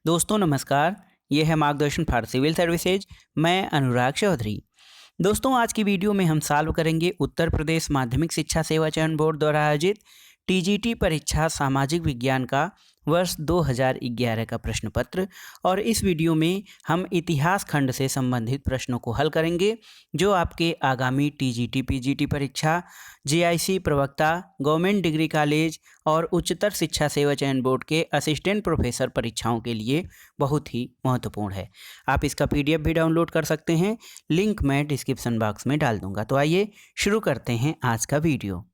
दोस्तों नमस्कार। ये है मार्गदर्शन फॉर सिविल सर्विसेज। मैं अनुराग चौधरी। दोस्तों आज की वीडियो में हम सॉल्व करेंगे उत्तर प्रदेश माध्यमिक शिक्षा सेवा चयन बोर्ड द्वारा आयोजित टीजीटी परीक्षा सामाजिक विज्ञान का वर्ष 2011 का प्रश्न पत्र। और इस वीडियो में हम इतिहास खंड से संबंधित प्रश्नों को हल करेंगे जो आपके आगामी टीजीटी पीजीटी परीक्षा, जीआईसी प्रवक्ता, गवर्नमेंट डिग्री कॉलेज और उच्चतर शिक्षा सेवा चयन बोर्ड के असिस्टेंट प्रोफेसर परीक्षाओं के लिए बहुत ही महत्वपूर्ण है। आप इसका पीडीएफ भी डाउनलोड कर सकते हैं, लिंक मैं डिस्क्रिप्शन बॉक्स में डाल दूंगा। तो आइए शुरू करते हैं आज का वीडियो।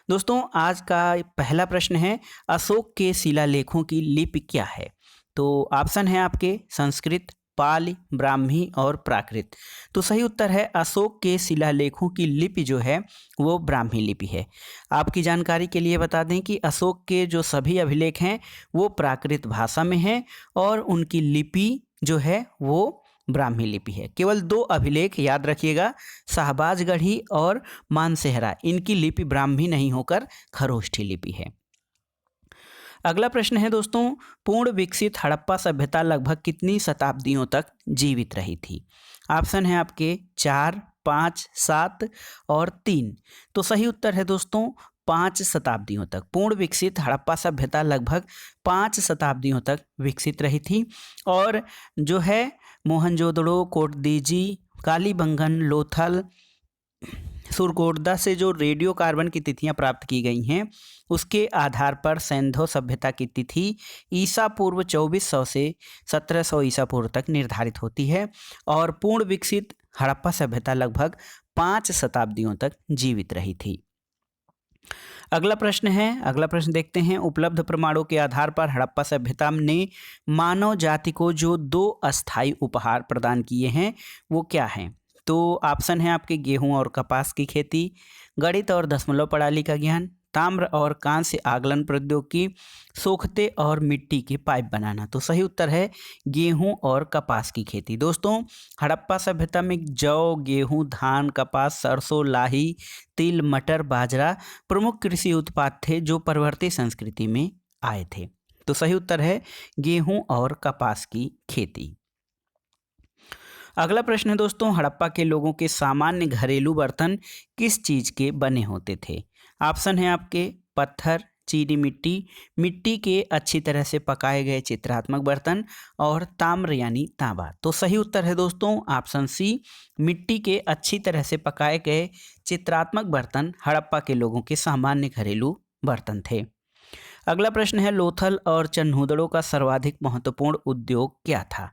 दोस्तों आज का पहला प्रश्न है, अशोक के शिलालेखों की लिपि क्या है? तो ऑप्शन है आपके संस्कृत, पाली, ब्राह्मी और प्राकृत। तो सही उत्तर है अशोक के शिलालेखों की लिपि जो है वो ब्राह्मी लिपि है। आपकी जानकारी के लिए बता दें कि अशोक के जो सभी अभिलेख हैं वो प्राकृत भाषा में हैं और उनकी लिपि जो है वो ब्राह्मी लिपि है। केवल दो अभिलेख याद रखिएगा, शाहबाजगढ़ी और मानसेहरा, इनकी लिपि ब्राह्मी नहीं होकर खरोष्ठी लिपि है। अगला प्रश्न है दोस्तों, पूर्ण विकसित हड़प्पा सभ्यता लगभग कितनी शताब्दियों तक जीवित रही थी? ऑप्शन है आपके 4, 5, 7 और 3। तो सही उत्तर है दोस्तों 5 शताब्दियों तक। पूर्ण विकसित हड़प्पा सभ्यता लगभग 5 शताब्दियों तक विकसित रही थी। और जो है मोहनजोदड़ो, कोटदीजी, कालीबंगन, लोथल, सुरकोटदा से जो रेडियो कार्बन की तिथियां प्राप्त की गई हैं उसके आधार पर सैंधव सभ्यता की तिथि ईसा पूर्व 2400 से 1700 ईसा पूर्व तक निर्धारित होती है। और पूर्ण विकसित हड़प्पा सभ्यता लगभग 5 शताब्दियों तक जीवित रही थी। अगला प्रश्न देखते हैं, उपलब्ध प्रमाणों के आधार पर हड़प्पा सभ्यता ने मानव जाति को जो 2 अस्थायी उपहार प्रदान किए हैं वो क्या हैं? तो ऑप्शन है आपके गेहूं और कपास की खेती, गणित और दशमलव प्रणाली का ज्ञान, ताम्र और कांस्य आगलन प्रौद्योगिकी, सोखते और मिट्टी के पाइप बनाना। तो सही उत्तर है गेहूं और कपास की खेती। दोस्तों हड़प्पा सभ्यता में जौ, गेहूं, धान, कपास, सरसों, लाही, तिल, मटर, बाजरा प्रमुख कृषि उत्पाद थे जो परवर्ती संस्कृति में आए थे। तो सही उत्तर है गेहूं और कपास की खेती। अगला प्रश्न है दोस्तों, हड़प्पा के लोगों के सामान्य घरेलू बर्तन किस चीज़ के बने होते थे? ऑप्शन है आपके पत्थर, चीनी मिट्टी, मिट्टी के अच्छी तरह से पकाए गए चित्रात्मक बर्तन और ताम्र यानी तांबा। तो सही उत्तर है दोस्तों ऑप्शन सी, मिट्टी के अच्छी तरह से पकाए गए चित्रात्मक बर्तन हड़प्पा के लोगों के सामान्य घरेलू बर्तन थे। अगला प्रश्न है, लोथल और चन्हूदड़ों का सर्वाधिक महत्वपूर्ण उद्योग क्या था?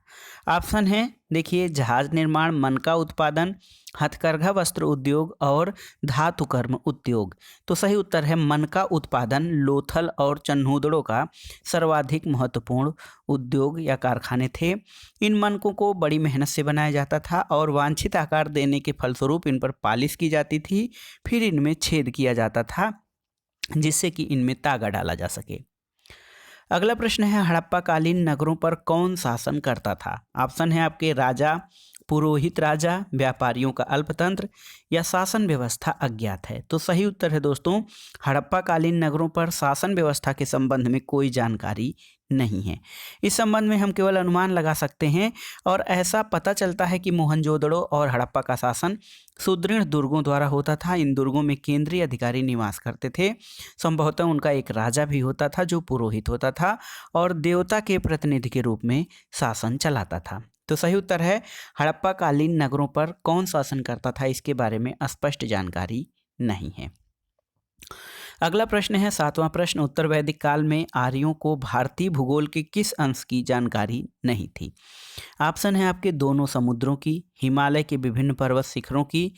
ऑप्शन है देखिए जहाज निर्माण, मनका उत्पादन, हथकरघा वस्त्र उद्योग और धातु कर्म उद्योग। तो सही उत्तर है मनका उत्पादन लोथल और चन्हूदड़ों का सर्वाधिक महत्वपूर्ण उद्योग या कारखाने थे। इन मनकों को बड़ी मेहनत से बनाया जाता था और वांछित आकार देने के फलस्वरूप इन पर पालिश की जाती थी, फिर इनमें छेद किया जाता था जिससे कि इनमें तागा डाला जा सके। अगला प्रश्न है, हड़प्पा कालीन नगरों पर कौन शासन करता था? ऑप्शन है आपके राजा, पुरोहित राजा, व्यापारियों का अल्पतंत्र या शासन व्यवस्था अज्ञात है। तो सही उत्तर है दोस्तों हड़प्पा कालीन नगरों पर शासन व्यवस्था के संबंध में कोई जानकारी नहीं है। इस संबंध में हम केवल अनुमान लगा सकते हैं और ऐसा पता चलता है कि मोहनजोदड़ो और हड़प्पा का शासन सुदृढ़ दुर्गों द्वारा होता था। इन दुर्गों में केंद्रीय अधिकारी निवास करते थे। संभवतः उनका एक राजा भी होता था जो पुरोहित होता था और देवता के प्रतिनिधि के रूप में शासन चलाता था। तो सही उत्तर है हड़प्पा कालीन नगरों पर कौन शासन करता था, इसके बारे में स्पष्ट जानकारी नहीं है। अगला प्रश्न है 7वां प्रश्न, उत्तर वैदिक काल में आर्यों को भारतीय भूगोल के किस अंश की जानकारी नहीं थी? ऑप्शन है आपके दोनों समुद्रों की, हिमालय के विभिन्न पर्वत शिखरों की,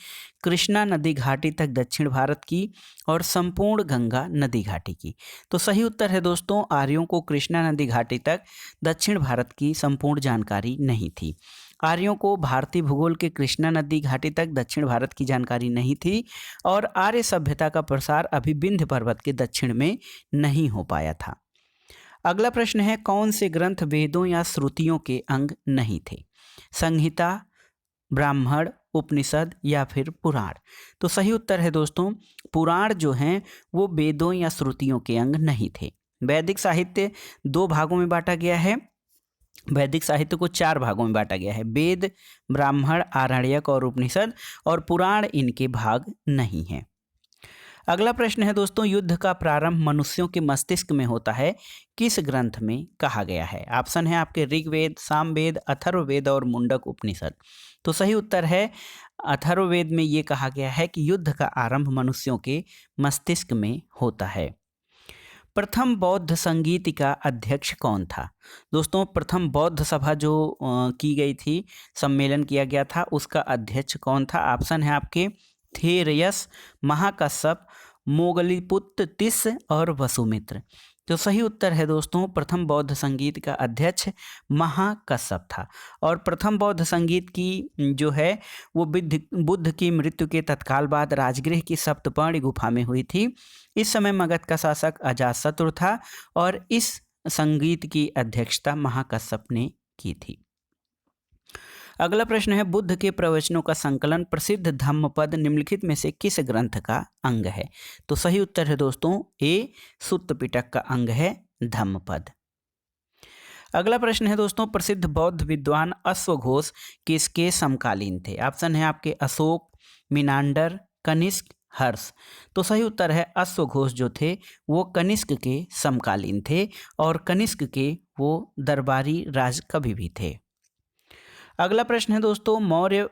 कृष्णा नदी घाटी तक दक्षिण भारत की और संपूर्ण गंगा नदी घाटी की। तो सही उत्तर है दोस्तों आर्यों को कृष्णा नदी घाटी तक दक्षिण भारत की संपूर्ण जानकारी नहीं थी। आर्यों को भारतीय भूगोल के कृष्णा नदी घाटी तक दक्षिण भारत की जानकारी नहीं थी और आर्य सभ्यता का प्रसार अभी विंध्य पर्वत के दक्षिण में नहीं हो पाया था। अगला प्रश्न है, कौन से ग्रंथ वेदों या श्रुतियों के अंग नहीं थे? संहिता, ब्राह्मण, उपनिषद या फिर पुराण? तो सही उत्तर है दोस्तों पुराण जो हैं वो वेदों या श्रुतियों के अंग नहीं थे। वैदिक साहित्य 2 भागों में बांटा गया है, वैदिक साहित्य को 4 भागों में बांटा गया है। वेद, ब्राह्मण, आरण्यक और उपनिषद, और पुराण इनके भाग नहीं हैं। अगला प्रश्न है दोस्तों, युद्ध का प्रारंभ मनुष्यों के मस्तिष्क में होता है, किस ग्रंथ में कहा गया है? ऑप्शन है आपके ऋग्वेद, सामवेद, अथर्ववेद और मुंडक उपनिषद। तो सही उत्तर है अथर्ववेद में ये कहा गया है कि युद्ध का आरंभ मनुष्यों के मस्तिष्क में होता है। प्रथम बौद्ध संगीत का अध्यक्ष कौन था? दोस्तों प्रथम बौद्ध सभा जो की गई थी, सम्मेलन किया गया था, उसका अध्यक्ष कौन था? ऑप्शन है आपके थेरयस, महाकश्यप, मोगलीपुत्र तिस और वसुमित्र। तो सही उत्तर है दोस्तों प्रथम बौद्ध संगीत का अध्यक्ष महाकश्यप था। और प्रथम बौद्ध संगीत की जो है वो बुद्ध की मृत्यु के तत्काल बाद राजगृह की सप्तपर्णी गुफा में हुई थी। इस समय मगध का शासक अजातशत्रु था और इस संगीत की अध्यक्षता महाकश्यप ने की थी। अगला प्रश्न है, बुद्ध के प्रवचनों का संकलन प्रसिद्ध धम्मपद निम्नलिखित में से किस ग्रंथ का अंग है? तो सही उत्तर है दोस्तों ए, सुत्त पिटक का अंग है धम्मपद। अगला प्रश्न है दोस्तों, प्रसिद्ध बौद्ध विद्वान अश्वघोष किसके समकालीन थे? ऑप्शन है आपके अशोक, मिनांडर, कनिष्क, हर्ष। तो सही उत्तर है अश्वघोष जो थे वो कनिष्क के समकालीन थे और कनिष्क के वो दरबारी राजकवि भी थे। अगला प्रश्न है दोस्तों, मौर्य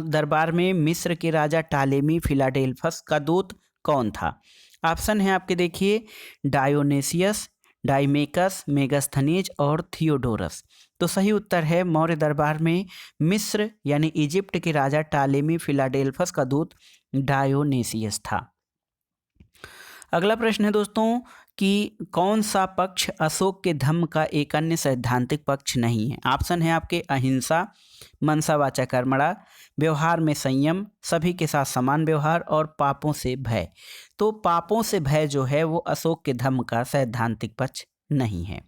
दरबार में मिस्र के राजा टालेमी फिलाडेल्फस का दूत कौन था? ऑप्शन है आपके देखिए डायोनेसियस, डाइमेकस, मेगास्थनीज और थियोडोरस। तो सही उत्तर है मौर्य दरबार में मिस्र यानी इजिप्ट के राजा टालेमी फिलाडेल्फस का दूत डायोनेसियस था। अगला प्रश्न है दोस्तों कि कौन सा पक्ष अशोक के धम्म का एक अन्य सैद्धांतिक पक्ष नहीं है? ऑप्शन है आपके अहिंसा, मनसा वाचा कर्मणा, व्यवहार में संयम, सभी के साथ समान व्यवहार और पापों से भय। तो पापों से भय जो है वो अशोक के धम्म का सैद्धांतिक पक्ष नहीं है।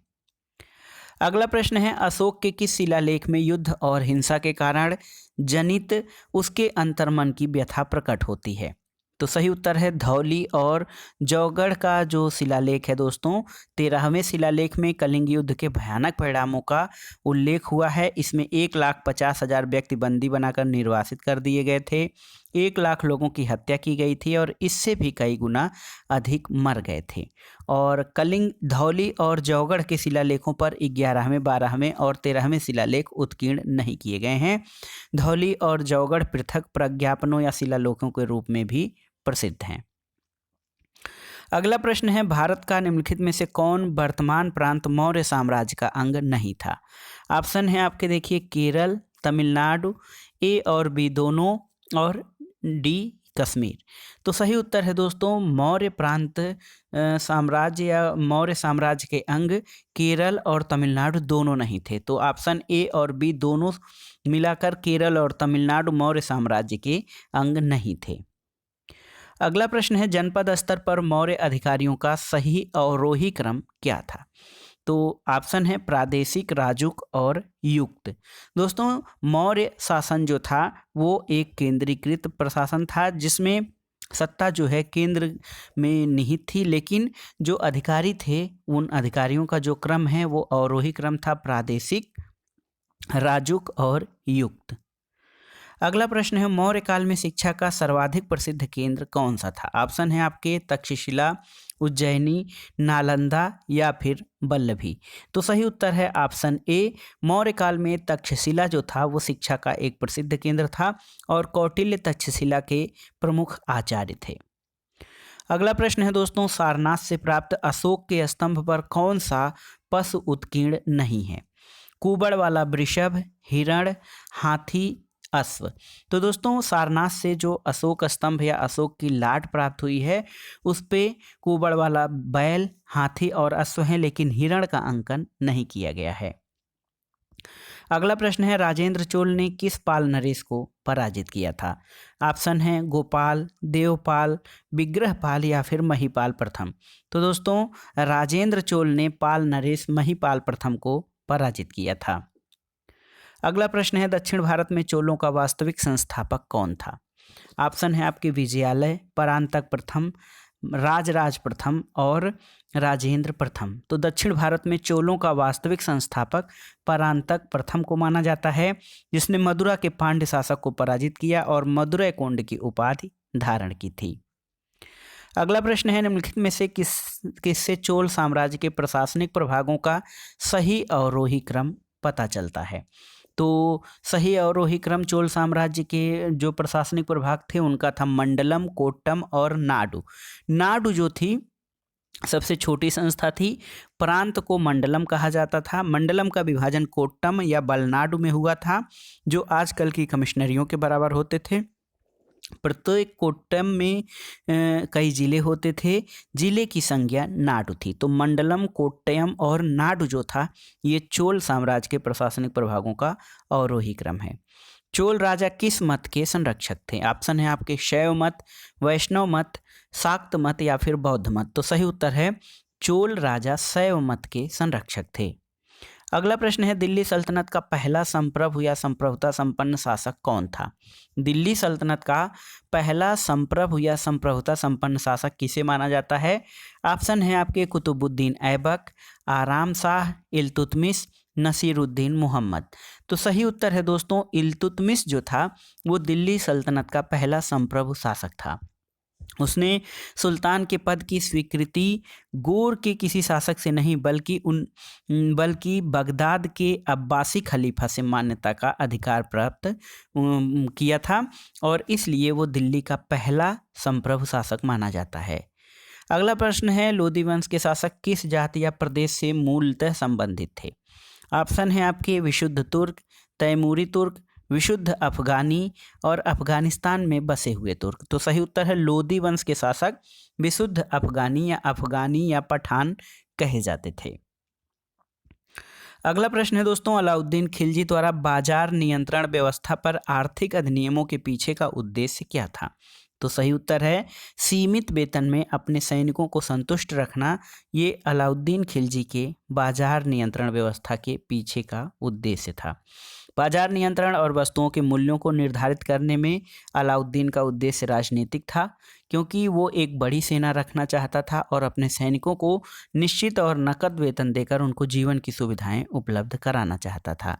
अगला प्रश्न है, अशोक के किस शिलालेख में युद्ध और हिंसा के कारण जनित उसके अंतर्मन की व्यथा प्रकट होती है? तो सही उत्तर है धौली और जौगढ़ का जो शिलालेख है दोस्तों, 13वें शिलालेख में कलिंग युद्ध के भयानक परिणामों का उल्लेख हुआ है। इसमें 1,50,000 व्यक्ति बंदी बनाकर निर्वासित कर दिए गए थे, 1 लाख लोगों की हत्या की गई थी और इससे भी कई गुना अधिक मर गए थे। और कलिंग, धौली और जौगढ़ के शिलालेखों पर 11वें, 12वें और 13वें शिलालेख उत्कीर्ण नहीं किए गए हैं। धौली और जौगढ़ पृथक प्रज्ञापनों या शिलालेखों के रूप में भी प्रसिद्ध हैं। अगला प्रश्न है, भारत का निम्नलिखित में से कौन वर्तमान प्रांत मौर्य साम्राज्य का अंग नहीं था? ऑप्शन है आपके देखिए केरल, तमिलनाडु, ए और बी दोनों, और डी कश्मीर। तो सही उत्तर है दोस्तों मौर्य प्रांत साम्राज्य या मौर्य साम्राज्य के अंग केरल और तमिलनाडु दोनों नहीं थे। तो ऑप्शन ए और बी दोनों मिलाकर केरल और तमिलनाडु मौर्य साम्राज्य के अंग नहीं थे। अगला प्रश्न है, जनपद स्तर पर मौर्य अधिकारियों का सही अवरोही क्रम क्या था? तो ऑप्शन है प्रादेशिक, राजुक और युक्त। दोस्तों मौर्य शासन जो था वो एक केंद्रीकृत प्रशासन था जिसमें सत्ता जो है केंद्र में निहित थी, लेकिन जो अधिकारी थे उन अधिकारियों का जो क्रम है वो अवरोही क्रम था, प्रादेशिक, राजुक और युक्त। अगला प्रश्न है, मौर्य काल में शिक्षा का सर्वाधिक प्रसिद्ध केंद्र कौन सा था? ऑप्शन है आपके तक्षशिला, उज्जैनी, नालंदा या फिर वल्लभी। तो सही उत्तर है ऑप्शन ए, मौर्य काल में तक्षशिला जो था वो शिक्षा का एक प्रसिद्ध केंद्र था और कौटिल्य तक्षशिला के प्रमुख आचार्य थे। अगला प्रश्न है दोस्तों, सारनाथ से प्राप्त अशोक के स्तंभ पर कौन सा पशु उत्कीर्ण नहीं है? कुबड़ वाला वृषभ, हिरण, हाथी, अश्व। तो दोस्तों सारनाथ से जो अशोक स्तंभ या अशोक की लाट प्राप्त हुई है उस पे कुबड़ वाला बैल, हाथी और अश्व हैं, लेकिन हिरण का अंकन नहीं किया गया है। अगला प्रश्न है, राजेंद्र चोल ने किस पाल नरेश को पराजित किया था? ऑप्शन है गोपाल, देवपाल, विग्रहपाल या फिर महिपाल प्रथम। तो दोस्तों राजेंद्र चोल ने पाल नरेश महिपाल प्रथम को पराजित किया था। अगला प्रश्न है, दक्षिण भारत में चोलों का वास्तविक संस्थापक कौन था? ऑप्शन है आपके विजयालय, परांतक प्रथम, राजराज प्रथम और राजेंद्र प्रथम। तो दक्षिण भारत में चोलों का वास्तविक संस्थापक परांतक प्रथम को माना जाता है, जिसने मदुरा के पांड्य शासक को पराजित किया और मदुरै कोंड की उपाधि धारण की थी। अगला प्रश्न है, निम्नलिखित में से किससे चोल साम्राज्य के प्रशासनिक प्रभागों का सही अवरोही क्रम पता चलता है? तो सही अवरोही क्रम चोल साम्राज्य के जो प्रशासनिक प्रभाग थे उनका था मंडलम, कोट्टम और नाडु। नाडु जो थी सबसे छोटी संस्था थी। प्रांत को मंडलम कहा जाता था। मंडलम का विभाजन कोट्टम या बलनाडु में हुआ था, जो आजकल की कमिश्नरियों के बराबर होते थे। प्रत्येक कोट्टम में कई जिले होते थे। जिले की संज्ञा नाडु थी। तो मंडलम, कोट्टयम और नाडु जो था ये चोल साम्राज्य के प्रशासनिक प्रभागों का अवरोही क्रम है। चोल राजा किस मत के संरक्षक थे? ऑप्शन है आपके शैव मत, वैष्णव मत, शाक्त मत या फिर बौद्ध मत। तो सही उत्तर है चोल राजा शैव मत के संरक्षक थे। अगला प्रश्न है, दिल्ली सल्तनत का पहला संप्रभु या संप्रभुता संपन्न शासक कौन था? दिल्ली सल्तनत का पहला संप्रभु या संप्रभुता संपन्न शासक किसे माना जाता है? ऑप्शन है आपके कुतुबुद्दीन ऐबक, आराम शाह, इल्तुतमिश, नसीरुद्दीन मोहम्मद। तो सही उत्तर है दोस्तों इल्तुतमिश जो था वो दिल्ली सल्तनत का पहला संप्रभु शासक था। उसने सुल्तान के पद की स्वीकृति गोर के किसी शासक से नहीं बल्कि बगदाद के अब्बासी खलीफा से मान्यता का अधिकार प्राप्त किया था और इसलिए वो दिल्ली का पहला संप्रभु शासक माना जाता है। अगला प्रश्न है, लोदी वंश के शासक किस जाति या प्रदेश से मूलतः संबंधित थे? ऑप्शन है आपके विशुद्ध तुर्क, तैमूरी तुर्क, विशुद्ध अफगानी और अफगानिस्तान में बसे हुए तुर्क। तो सही उत्तर है लोदी वंश के शासक विशुद्ध अफगानी या पठान कहे जाते थे। अगला प्रश्न है दोस्तों, अलाउद्दीन खिलजी द्वारा बाजार नियंत्रण व्यवस्था पर आर्थिक अधिनियमों के पीछे का उद्देश्य क्या था? तो सही उत्तर है सीमित वेतन में अपने सैनिकों को संतुष्ट रखना। ये अलाउद्दीन खिलजी के बाजार नियंत्रण व्यवस्था के पीछे का उद्देश्य था। बाजार नियंत्रण और वस्तुओं के मूल्यों को निर्धारित करने में अलाउद्दीन का उद्देश्य राजनीतिक था, क्योंकि वो एक बड़ी सेना रखना चाहता था और अपने सैनिकों को निश्चित और नकद वेतन देकर उनको जीवन की सुविधाएं उपलब्ध कराना चाहता था।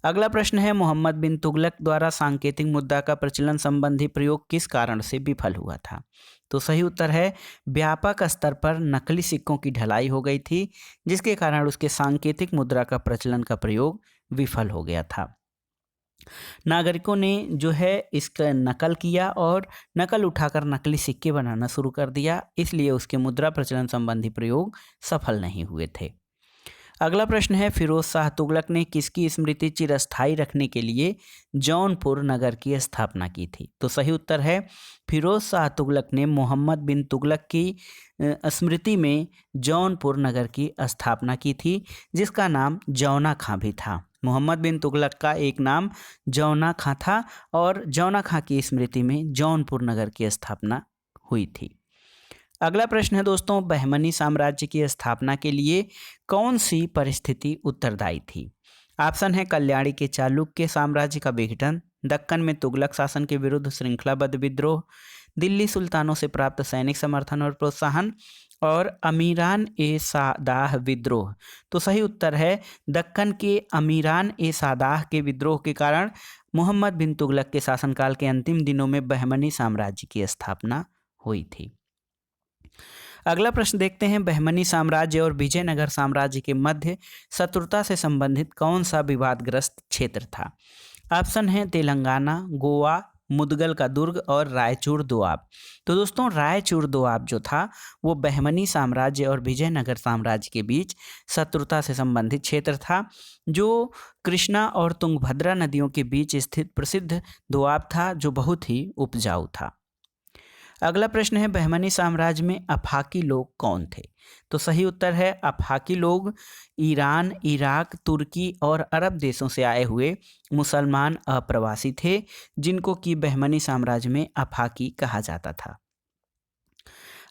अगला प्रश्न है, मोहम्मद बिन तुगलक द्वारा सांकेतिक मुद्रा का प्रचलन संबंधी प्रयोग किस कारण से विफल हुआ था? तो सही उत्तर है व्यापक स्तर पर नकली सिक्कों की ढलाई हो गई थी, जिसके कारण उसके सांकेतिक मुद्रा का प्रचलन का प्रयोग विफल हो गया था। नागरिकों ने जो है इसका नकल किया और नकल उठाकर नकली सिक्के बनाना शुरू कर दिया, इसलिए उसके मुद्रा प्रचलन संबंधी प्रयोग सफल नहीं हुए थे। अगला प्रश्न है, फिरोज शाह तुगलक ने किसकी स्मृति चिरस्थायी रखने के लिए जौनपुर नगर की स्थापना की थी? तो सही उत्तर है फिरोज शाह तुगलक ने मोहम्मद बिन तुगलक की स्मृति में जौनपुर नगर की स्थापना की थी, जिसका नाम जौना खां भी था। मोहम्मद बिन तुगलक का एक नाम जौना खां था और जौना खां की स्मृति में जौनपुर नगर की स्थापना हुई थी। अगला प्रश्न है दोस्तों, बहमनी साम्राज्य की स्थापना के लिए कौन सी परिस्थिति उत्तरदायी थी? ऑप्शन है कल्याणी के चालुक्य साम्राज्य का विघटन, दक्कन में तुगलक शासन के विरुद्ध श्रृंखलाबद्ध विद्रोह, दिल्ली सुल्तानों से प्राप्त सैनिक समर्थन और प्रोत्साहन और अमीरान ए सादाह विद्रोह। तो सही उत्तर है दक्कन के अमीरान ए सादाह के विद्रोह के कारण मोहम्मद बिन तुगलक के शासनकाल के अंतिम दिनों में बहमनी साम्राज्य की स्थापना हुई थी। अगला प्रश्न देखते हैं, बहमनी साम्राज्य और विजयनगर साम्राज्य के मध्य शत्रुता से संबंधित कौन सा विवादग्रस्त क्षेत्र था? ऑप्शन है तेलंगाना, गोवा, मुदगल का दुर्ग और रायचूर दोआब। तो दोस्तों रायचूर दोआब जो था वो बहमनी साम्राज्य और विजयनगर साम्राज्य के बीच शत्रुता से संबंधित क्षेत्र था, जो कृष्णा और तुंगभद्रा नदियों के बीच स्थित प्रसिद्ध दोआब था, जो बहुत ही उपजाऊ था। अगला प्रश्न है, बहमनी साम्राज्य में अफाकी लोग कौन थे? तो सही उत्तर है अफाकी लोग ईरान, इराक, तुर्की और अरब देशों से आए हुए मुसलमान अप्रवासी थे, जिनको कि बहमनी साम्राज्य में अफाकी कहा जाता था।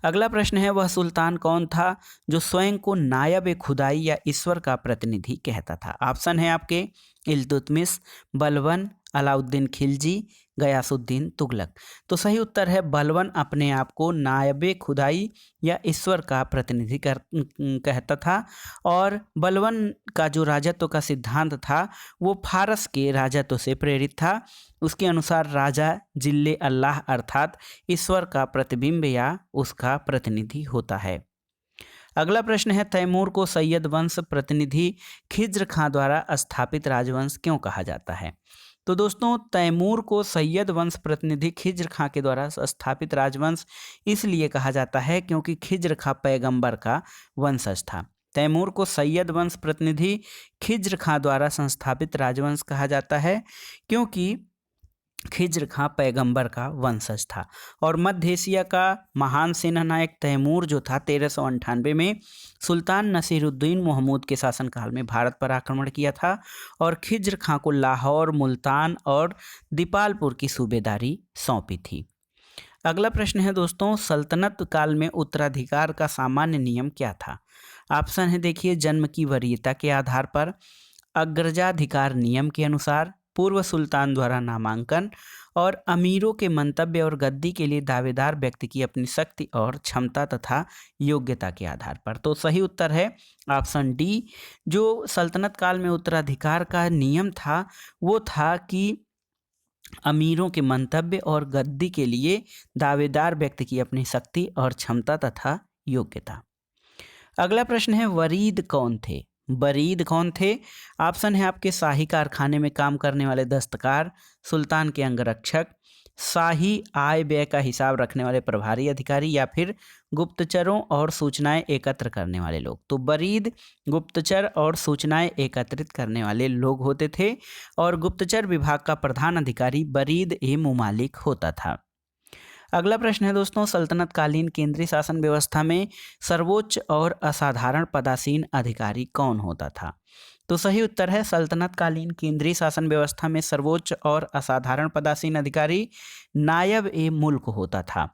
अगला प्रश्न है, वह सुल्तान कौन था जो स्वयं को नायब खुदाई या ईश्वर का प्रतिनिधि कहता था? ऑप्शन है आपके इल्तुतमिश, बलबन, अलाउद्दीन खिलजी, गयासुद्दीन तुगलक। तो सही उत्तर है बलबन अपने आप को नायबे खुदाई या ईश्वर का प्रतिनिधि कहता था। और बलबन का जो राजत्व का सिद्धांत था वो फारस के राजत्व से प्रेरित था। उसके अनुसार राजा जिल्ले अल्लाह अर्थात ईश्वर का प्रतिबिंब या उसका प्रतिनिधि होता है। अगला प्रश्न है तैमूर को सैयद वंश प्रतिनिधि खिज्र खां द्वारा स्थापित राजवंश क्यों कहा जाता है? तो दोस्तों तैमूर को सैयद वंश प्रतिनिधि खिज्र खां के द्वारा स्थापित राजवंश इसलिए कहा जाता है क्योंकि खिज्र खां पैगंबर का वंशज था। तैमूर को सैयद वंश प्रतिनिधि खिज्र खां द्वारा संस्थापित राजवंश कहा जाता है क्योंकि खिज्र खां पैगंबर का वंशज था। और मध्य एशिया का महान सेनानायक तैमूर जो था 1398 में सुल्तान नसीरुद्दीन महमूद के शासनकाल में भारत पर आक्रमण किया था और खिज्र खां को लाहौर, मुल्तान और दीपालपुर की सूबेदारी सौंपी थी। अगला प्रश्न है दोस्तों सल्तनत काल में उत्तराधिकार का सामान्य नियम क्या था? ऑप्शन है देखिए जन्म की वरीयता के आधार पर, अग्रजाधिकार नियम के अनुसार, पूर्व सुल्तान द्वारा नामांकन और अमीरों के मंतव्य और गद्दी के लिए दावेदार व्यक्ति की अपनी शक्ति और क्षमता तथा योग्यता के आधार पर। तो सही उत्तर है ऑप्शन डी। जो सल्तनत काल में उत्तराधिकार का नियम था वो था कि अमीरों के मंतव्य और गद्दी के लिए दावेदार व्यक्ति की अपनी शक्ति और क्षमता तथा योग्यता। अगला प्रश्न है वरीद कौन थे? बरीद कौन थे? ऑप्शन है आपके शाही कारखाने में काम करने वाले दस्तकार, सुल्तान के अंगरक्षक, शाही आय व्यय का हिसाब रखने वाले प्रभारी अधिकारी या फिर गुप्तचरों और सूचनाएं एकत्र करने वाले लोग। तो बरीद गुप्तचर और सूचनाएं एकत्रित करने वाले लोग होते थे और गुप्तचर विभाग का प्रधान अधिकारी बरीद ए मुमालिक होता था। अगला प्रश्न है दोस्तों सल्तनत कालीन केंद्रीय शासन व्यवस्था में सर्वोच्च और असाधारण पदासीन अधिकारी कौन होता था? तो सही उत्तर है सल्तनत कालीन केंद्रीय शासन व्यवस्था में सर्वोच्च और असाधारण पदासीन अधिकारी नायब ए मुल्क होता था।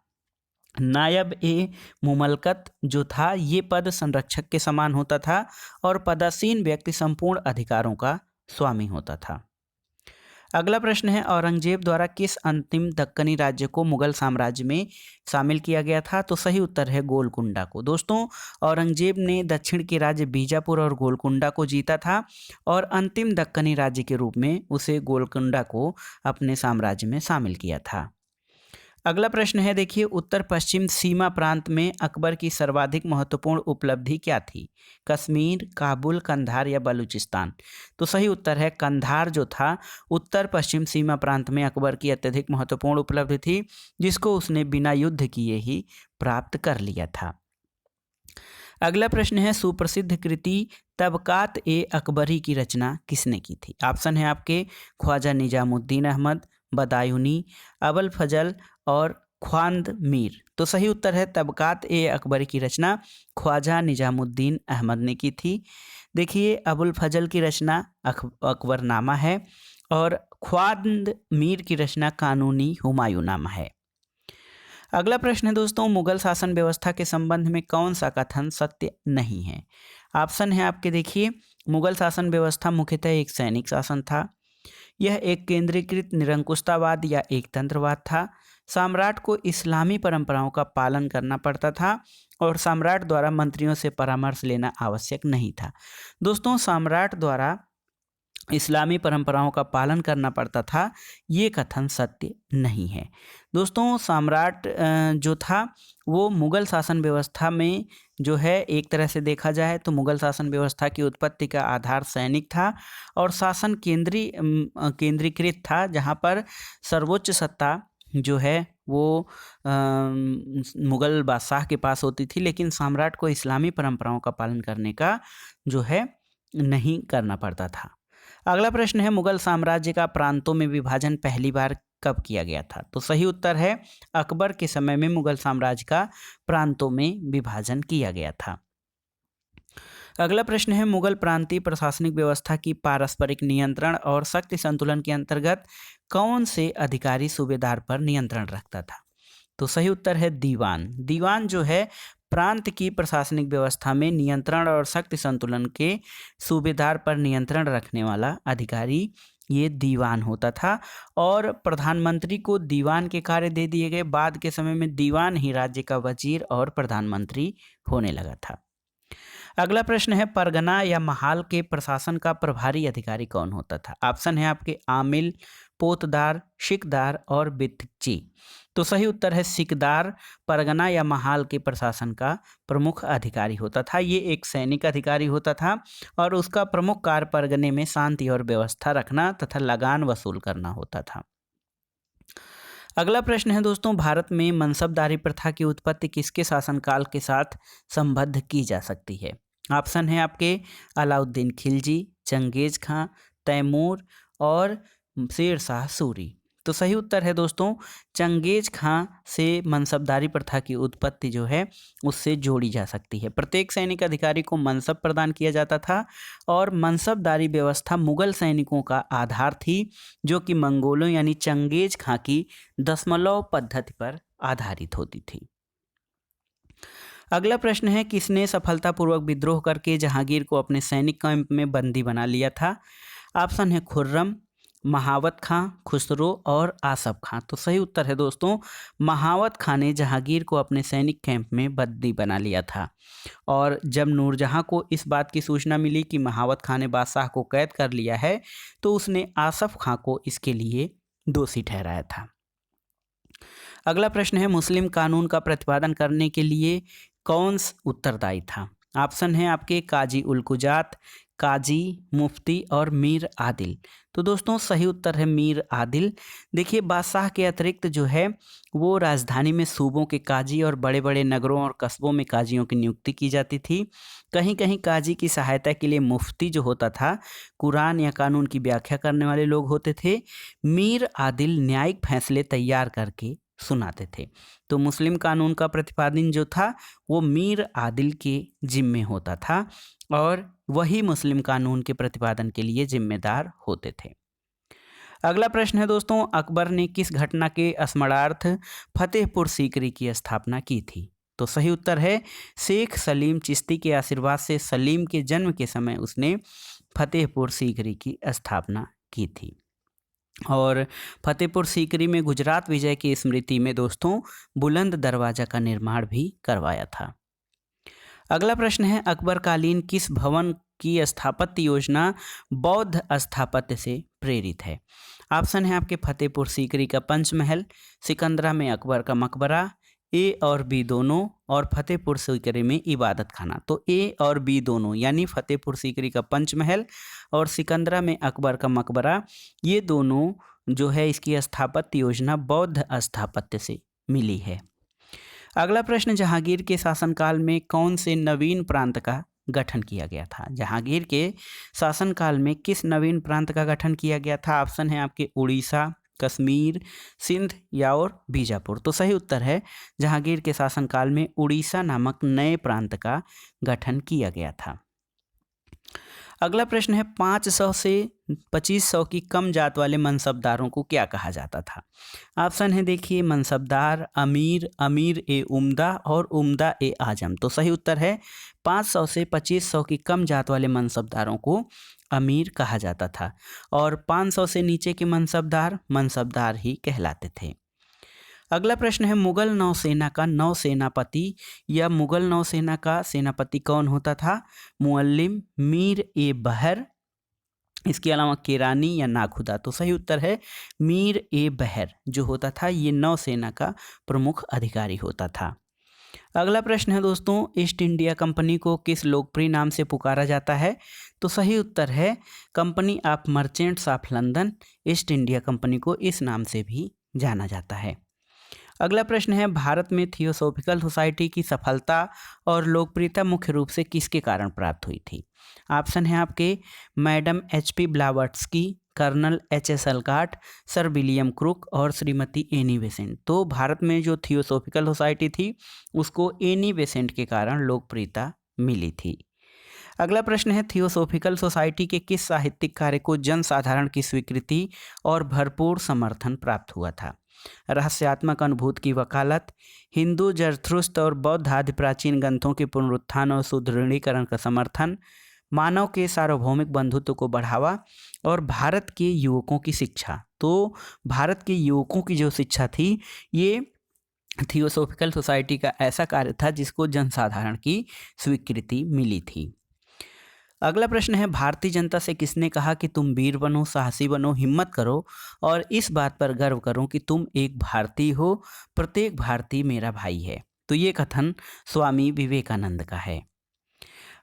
नायब ए मुमलकत जो था ये पद संरक्षक के समान होता था और पदासीन व्यक्ति संपूर्ण अधिकारों का स्वामी होता था। अगला प्रश्न है औरंगजेब द्वारा किस अंतिम दक्कनी राज्य को मुगल साम्राज्य में शामिल किया गया था? तो सही उत्तर है गोलकुंडा को। दोस्तों औरंगजेब ने दक्षिण के राज्य बीजापुर और गोलकुंडा को जीता था और अंतिम दक्कनी राज्य के रूप में उसे गोलकुंडा को अपने साम्राज्य में शामिल किया था। अगला प्रश्न है देखिए उत्तर पश्चिम सीमा प्रांत में अकबर की सर्वाधिक महत्वपूर्ण उपलब्धि क्या थी? कश्मीर, काबुल, कंधार या बलूचिस्तान? तो सही उत्तर है कंधार जो था उत्तर पश्चिम सीमा प्रांत में अकबर की अत्यधिक महत्वपूर्ण उपलब्धि थी जिसको उसने बिना युद्ध किए ही प्राप्त कर लिया था। अगला प्रश्न है सुप्रसिद्ध कृति तबकात ए अकबरी की रचना किसने की थी? ऑप्शन है आपके ख्वाजा निजामुद्दीन अहमद, बदायूनी, अबुल फजल और ख्वांद मीर। तो सही उत्तर है तबकात ए अकबरी की रचना ख्वाजा निजामुद्दीन अहमद ने की थी। देखिए अबुल फजल की रचना अकबरनामा है और ख्वांद मीर की रचना कानूनी हुमायूंनामा है। अगला प्रश्न है दोस्तों मुगल शासन व्यवस्था के संबंध में कौन सा कथन सत्य नहीं है? ऑप्शन है आपके देखिए मुगल शासन व्यवस्था मुख्यतः एक सैनिक शासन था, यह एक केंद्रीकृत निरंकुशतावाद या एक तंत्रवाद था, सम्राट को इस्लामी परंपराओं का पालन करना पड़ता था और सम्राट द्वारा मंत्रियों से परामर्श लेना आवश्यक नहीं था। दोस्तों सम्राट द्वारा इस्लामी परंपराओं का पालन करना पड़ता था ये कथन सत्य नहीं है। दोस्तों सम्राट जो था वो मुगल शासन व्यवस्था में जो है एक तरह से देखा जाए तो मुगल शासन व्यवस्था की उत्पत्ति का आधार सैनिक था और शासन केंद्रीकृत था जहाँ पर सर्वोच्च सत्ता जो है वो मुगल बादशाह के पास होती थी, लेकिन सम्राट को इस्लामी परंपराओं का पालन करने का जो है नहीं करना पड़ता था। अगला प्रश्न है मुगल साम्राज्य का प्रांतों में विभाजन पहली बार कब किया गया था? तो सही उत्तर है अकबर के समय में मुगल साम्राज्य का प्रांतों में विभाजन किया गया था। अगला प्रश्न है मुगल प्रांतीय प्रशासनिक व्यवस्था की पारस्परिक नियंत्रण और शक्ति संतुलन के अंतर्गत कौन से अधिकारी सूबेदार पर नियंत्रण रखता था? तो सही उत्तर है दीवान। दीवान जो है प्रांत की प्रशासनिक व्यवस्था में नियंत्रण और शक्ति संतुलन के सूबेदार पर नियंत्रण रखने वाला अधिकारी ये दीवान होता था और प्रधानमंत्री को दीवान के कार्य दे दिए गए। बाद के समय में दीवान ही राज्य का वजीर और प्रधानमंत्री होने लगा था। अगला प्रश्न है, परगना या महाल के प्रशासन का प्रभारी अधिकारी कौन होता था? ऑप्शन है आपके आमिल, पोतदार, सिकदार और बित्तची। तो सही उत्तर है सिकदार परगना या महाल के प्रशासन का प्रमुख अधिकारी होता था। ये एक सैनिक अधिकारी होता था और उसका प्रमुख कार्य परगने में शांति और व्यवस्था रखना तथा लगान वसूल करना होता था। अगला प्रश्न है दोस्तों, भारत में मनसबदारी प्रथा की उत्पत्ति किसके शासनकाल के साथ संबद्ध की जा सकती है? ऑप्शन है आपके अलाउद्दीन खिलजी, चंगेज खां, तैमूर और शेर शाह सूरी। तो सही उत्तर है दोस्तों चंगेज खां से मनसबदारी प्रथा की उत्पत्ति जो है उससे जोड़ी जा सकती है। प्रत्येक सैनिक अधिकारी को मनसब प्रदान किया जाता था और मनसबदारी व्यवस्था मुगल सैनिकों का आधार थी, जो कि मंगोलों यानी चंगेज खां की दशमलव पद्धति पर आधारित होती थी। अगला प्रश्न है, किसने सफलतापूर्वक विद्रोह करके जहांगीर को अपने सैनिक कैंप में बंदी बना लिया था? ऑप्शन है खुर्रम, महावत खां, खुसरो और आसफ खां। तो सही उत्तर है दोस्तों महावत खां ने जहांगीर को अपने सैनिक कैंप में बंदी बना लिया था और जब नूरजहां को इस बात की सूचना मिली कि महावत खां ने बादशाह को कैद कर लिया है तो उसने आसफ खां को इसके लिए दोषी ठहराया था। अगला प्रश्न है, मुस्लिम कानून का प्रतिपादन करने के लिए कौन उत्तरदायी था? ऑप्शन है आपके काजी उल कुजात, काजी, मुफ्ती और मीर आदिल। तो दोस्तों सही उत्तर है मीर आदिल। देखिए बादशाह के अतिरिक्त जो है वो राजधानी में सूबों के काजी और बड़े बड़े नगरों और कस्बों में काजियों की नियुक्ति की जाती थी। कहीं कहीं काजी की सहायता के लिए मुफ्ती जो होता था कुरान या कानून की व्याख्या करने वाले लोग होते थे। मीर आदिल न्यायिक फैसले तैयार करके सुनाते थे। तो मुस्लिम कानून का प्रतिपादन जो था वो मीर आदिल के जिम्मे होता था और वही मुस्लिम कानून के प्रतिपादन के लिए जिम्मेदार होते थे। अगला प्रश्न है दोस्तों, अकबर ने किस घटना के स्मरणार्थ फतेहपुर सीकरी की स्थापना की थी? तो सही उत्तर है शेख सलीम चिश्ती के आशीर्वाद से सलीम के जन्म के समय उसने फतेहपुर सीकरी की स्थापना की थी और फतेहपुर सीकरी में गुजरात विजय की स्मृति में दोस्तों बुलंद दरवाजा का निर्माण भी करवाया था। अगला प्रश्न है, अकबरकालीन किस भवन की स्थापत्य योजना बौद्ध स्थापत्य से प्रेरित है? ऑप्शन है आपके फतेहपुर सीकरी का पंचमहल, सिकंदरा में अकबर का मकबरा, ए और बी दोनों और फतेहपुर सीकरी में इबादत खाना। तो ए और बी दोनों यानी फतेहपुर सीकरी का पंचमहल और सिकंदरा में अकबर का मकबरा, ये दोनों जो है इसकी स्थापत्य योजना बौद्ध स्थापत्य से मिली है। अगला प्रश्न, जहांगीर के शासनकाल में कौन से नवीन प्रांत का गठन किया गया था? जहांगीर के शासनकाल में किस नवीन प्रांत का गठन किया गया था? ऑप्शन है आपके उड़ीसा, कश्मीर, सिंध या और बीजापुर। तो सही उत्तर है जहांगीर के शासनकाल में उड़ीसा नामक नए प्रांत का गठन किया गया था। अगला प्रश्न है, 500 से 2500 की कम जात वाले मनसबदारों को क्या कहा जाता था? ऑप्शन है देखिए मनसबदार, अमीर, अमीर ए उम्दा और उम्दा ए आजम। तो सही उत्तर है 500 से 2500 की कम जात वाले मनसबदारों को अमीर कहा जाता था और 500 से नीचे के मनसबदार मनसबदार ही कहलाते थे। अगला प्रश्न है, मुगल नौसेना का नौसेनापति या मुगल नौसेना का सेनापति कौन होता था? मुअल्लिम, मीर ए बहर, इसके अलावा केरानी या नाखुदा। तो सही उत्तर है मीर ए बहर जो होता था ये नौसेना का प्रमुख अधिकारी होता था। अगला प्रश्न है दोस्तों, ईस्ट इंडिया कंपनी को किस लोकप्रिय नाम से पुकारा जाता है? तो सही उत्तर है company of merchants of London. East India company को इस नाम से भी जाना जाता है। अगला प्रश्न है, भारत में थियोसॉफिकल सोसाइटी की सफलता और लोकप्रियता मुख्य रूप से किसके कारण प्राप्त हुई थी? ऑप्शन है आपके madam HP Blavatsky, colonel HS Olcott, sir William Crookes और श्रीमती एनी बेसेंट। तो भारत में जो थियोसॉफिकल सोसाइटी थी उसको एनी बेसेंट के कारण लोकप्रियता मिली थी। अगला प्रश्न है, थियोसॉफिकल सोसाइटी के किस साहित्यिक कार्य को जनसाधारण की स्वीकृति और भरपूर समर्थन प्राप्त हुआ था? रहस्यात्मक अनुभूति की वकालत, हिंदू जरथुस्त्र और बौद्ध आदि प्राचीन ग्रंथों के पुनरुत्थान और सुदृढ़ीकरण का समर्थन, मानव के सार्वभौमिक बंधुत्व को बढ़ावा और भारत के युवकों की शिक्षा। तो भारत के युवकों की जो शिक्षा थी ये थियोसॉफिकल सोसाइटी का ऐसा कार्य था जिसको जनसाधारण की स्वीकृति मिली थी। अगला प्रश्न है, भारतीय जनता से किसने कहा कि तुम वीर बनो, साहसी बनो, हिम्मत करो और इस बात पर गर्व करो कि तुम एक भारतीय हो, प्रत्येक भारतीय मेरा भाई है। तो ये कथन स्वामी विवेकानंद का है।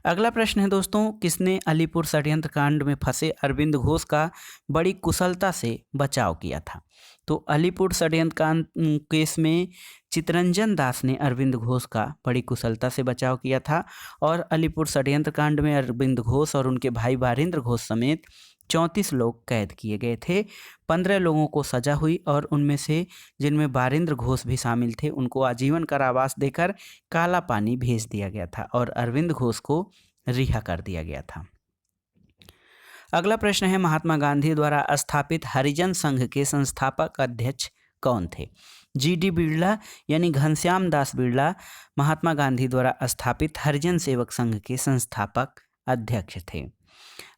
अगला प्रश्न है दोस्तों, किसने अलीपुर षड्यंत्र कांड में फंसे अरविंद घोष का बड़ी कुशलता से बचाव किया था? तो अलीपुर षड्यंत्र कांड केस में चितरंजन दास ने अरविंद घोष का बड़ी कुशलता से बचाव किया था और अलीपुर षड्यंत्र कांड में अरविंद घोष और उनके भाई बारिंद्र घोष समेत 34 लोग कैद किए गए थे। 15 लोगों को सजा हुई और उनमें से जिनमें बारिंद्र घोष भी शामिल थे उनको आजीवन कारावास देकर काला पानी भेज दिया गया था और अरविंद घोष को रिहा कर दिया गया था। अगला प्रश्न है, महात्मा गांधी द्वारा स्थापित हरिजन संघ के संस्थापक अध्यक्ष कौन थे? जी.डी. बिरला यानी घनश्याम दास बिरला महात्मा गांधी द्वारा स्थापित हरिजन सेवक संघ के संस्थापक अध्यक्ष थे।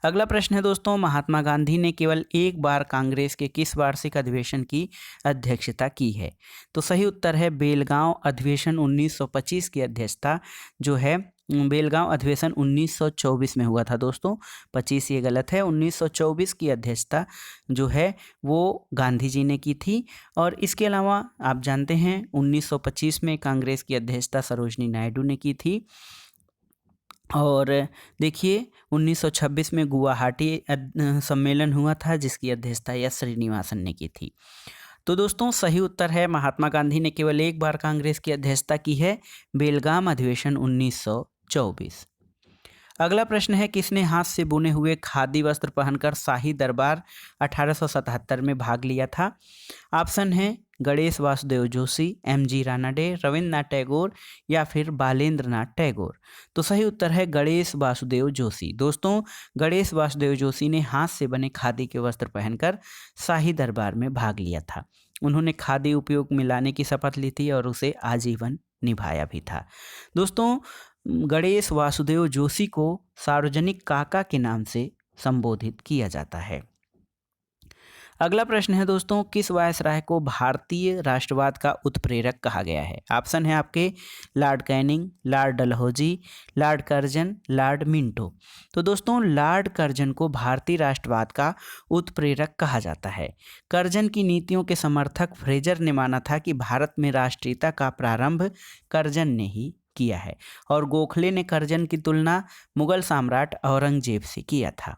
अगला प्रश्न है दोस्तों, महात्मा गांधी ने केवल एक बार कांग्रेस के किस वार्षिक अधिवेशन की अध्यक्षता की है? तो सही उत्तर है बेलगांव अधिवेशन 1925 की अध्यक्षता जो है बेलगांव अधिवेशन 1924 में हुआ था दोस्तों। 25 ये गलत है, 1924 की अध्यक्षता जो है वो गांधी जी ने की थी। और इसके अलावा आप जानते हैं 1925 में कांग्रेस की अध्यक्षता सरोजनी नायडू ने की थी। और देखिए 1926 में गुवाहाटी सम्मेलन हुआ था जिसकी अध्यक्षता एस श्रीनिवासन ने की थी। तो दोस्तों सही उत्तर है महात्मा गांधी ने केवल एक बार कांग्रेस की अध्यक्षता की है, बेलगाम अधिवेशन 1924। अगला प्रश्न है, किसने हाथ से बुने हुए खादी वस्त्र पहनकर शाही दरबार 1877 में भाग लिया था? ऑप्शन है गणेश वासुदेव जोशी, एम.जी. रानाडे, रविंद्रनाथ टैगोर या फिर बालेंद्र नाथ टैगोर। तो सही उत्तर है गणेश वासुदेव जोशी। दोस्तों गणेश वासुदेव जोशी ने हाथ से बने खादी के वस्त्र पहनकर शाही दरबार में भाग लिया था। उन्होंने खादी उपयोग में लाने की शपथ ली थी और उसे आजीवन निभाया भी था। दोस्तों गणेश वासुदेव जोशी को सार्वजनिक काका के नाम से संबोधित किया जाता है। अगला प्रश्न है दोस्तों, किस वायसराय को भारतीय राष्ट्रवाद का उत्प्रेरक कहा गया है? ऑप्शन है आपके Lord Canning, Lord Dalhousie, Lord Curzon, Lord Minto. तो दोस्तों लॉर्ड कर्जन को भारतीय राष्ट्रवाद का उत्प्रेरक कहा जाता है। कर्जन की नीतियों के समर्थक फ्रेजर ने माना था कि भारत में राष्ट्रीयता का प्रारंभ कर्जन ने ही किया है और गोखले ने कर्जन की तुलना मुगल सम्राट औरंगजेब से किया था।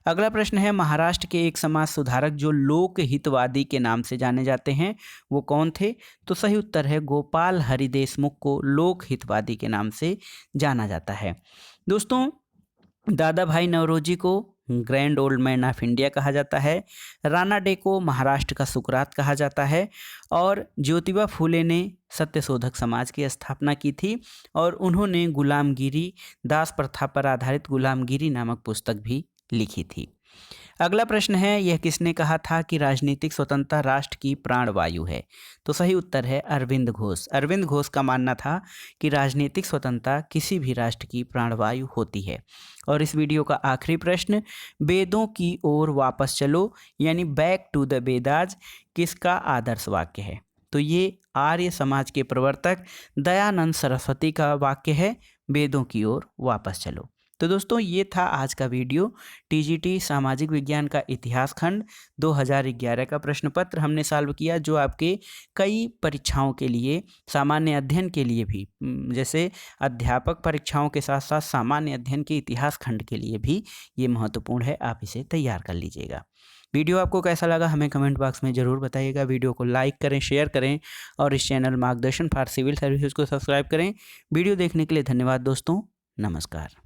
अगला प्रश्न है, महाराष्ट्र के एक समाज सुधारक जो लोक हितवादी के नाम से जाने जाते हैं वो कौन थे? तो सही उत्तर है गोपाल हरि देशमुख को लोक हितवादी के नाम से जाना जाता है। दोस्तों दादा भाई नौरोजी को grand old man of India कहा जाता है, रानाडे को महाराष्ट्र का सुकरात कहा जाता है और ज्योतिबा फूले ने सत्यशोधक समाज की स्थापना की थी और उन्होंने गुलामगिरी दास प्रथा पर आधारित गुलामगिरी नामक पुस्तक भी लिखी थी। अगला प्रश्न है, यह किसने कहा था कि राजनीतिक स्वतंत्रता राष्ट्र की प्राणवायु है? तो सही उत्तर है अरविंद घोष। अरविंद घोष का मानना था कि राजनीतिक स्वतंत्रता किसी भी राष्ट्र की प्राणवायु होती है। और इस वीडियो का आखिरी प्रश्न, वेदों की ओर वापस चलो यानी बैक टू द वेदास किसका आदर्श वाक्य है? तो ये आर्य समाज के प्रवर्तक दयानंद सरस्वती का वाक्य है, वेदों की ओर वापस चलो। तो दोस्तों ये था आज का वीडियो। टीजीटी सामाजिक विज्ञान का इतिहास खंड 2011 का प्रश्न पत्र हमने सॉल्व किया जो आपके कई परीक्षाओं के लिए, सामान्य अध्ययन के लिए भी, जैसे अध्यापक परीक्षाओं के साथ साथ सामान्य अध्ययन के इतिहास खंड के लिए भी ये महत्वपूर्ण है। आप इसे तैयार कर लीजिएगा। वीडियो आपको कैसा लगा हमें कमेंट बॉक्स में ज़रूर बताइएगा। वीडियो को लाइक करें, शेयर करें और इस चैनल मार्गदर्शन फॉर सिविल सर्विसेज को सब्सक्राइब करें। वीडियो देखने के लिए धन्यवाद दोस्तों। नमस्कार।